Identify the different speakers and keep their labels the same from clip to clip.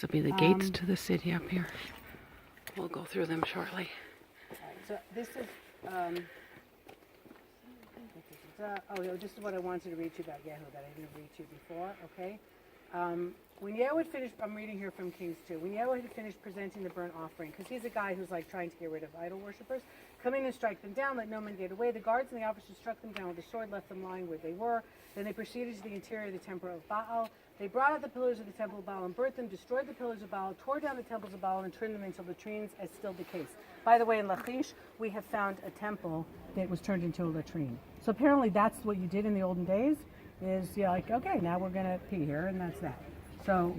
Speaker 1: This will be the gates to the city up here. We'll go through them shortly.
Speaker 2: So this is, this is what I wanted to read to you about Yehu that I didn't read to you before, okay? When Yehu had finished, I'm reading here from Kings 2, when Yehu had finished presenting the burnt offering, because he's a guy who's like trying to get rid of idol worshippers, come in and strike them down, let no man get away. The guards and the officers struck them down with the sword, left them lying where they were. Then they proceeded to the interior of the temple of Baal. They brought out the pillars of the temple of Baal and burnt them, destroyed the pillars of Baal, tore down the temples of Baal, and turned them into latrines, as still the case. By the way, in Lachish, we have found a temple that was turned into a latrine. So apparently that's what you did in the olden days, is you're like, okay, now we're going to pee here, and that's that. So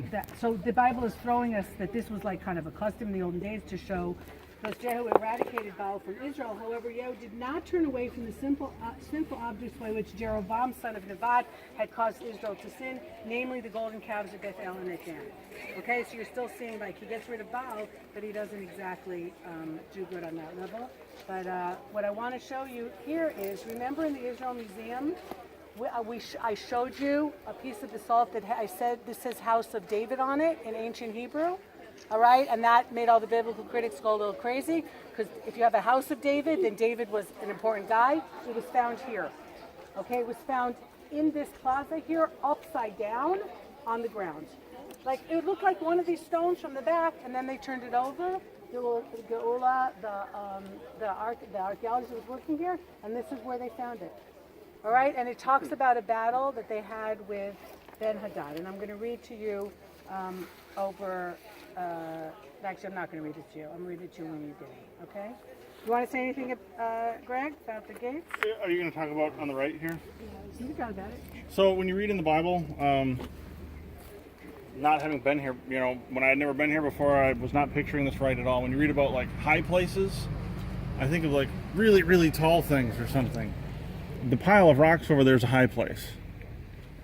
Speaker 2: the Bible is throwing us that this was like kind of a custom in the olden days to show that Jehu eradicated Baal from Israel. However, Yehu did not turn away from the sinful objects by which Jeroboam, son of Nebat, had caused Israel to sin, namely the golden calves of Bethel and at Dan. Okay, so you're still seeing like he gets rid of Baal, but he doesn't exactly do good on that level. But what I want to show you here is, remember in the Israel Museum, I showed you a piece of basalt that I said this says House of David on it in ancient Hebrew. All right, and that made all the biblical critics go a little crazy, because if you have a House of David, then David was an important guy. It was found here. Okay, it was found in this plaza here, upside down on the ground. Like, it looked like one of these stones from the back, and then they turned it over. Geula, the archaeologist was working here, and this is where they found it. All right, and it talks about a battle that they had with Ben-Hadad, and I'm going to read to you actually, I'm not going to read it to you. I'm going to read it to you when you get it, okay? You want to say anything, Greg, about the gates?
Speaker 3: Are you going to talk about on the right here?
Speaker 2: You can talk about it.
Speaker 3: So when you read in the Bible, not having been here, when I had never been here before, I was not picturing this right at all. When you read about like high places, I think of like really, really tall things or something. The pile of rocks over there is a high place,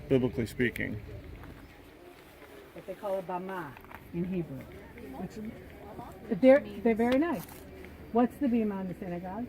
Speaker 3: biblically speaking.
Speaker 2: What they call a bama in Hebrew. They're very nice. What's the bima in the synagogue?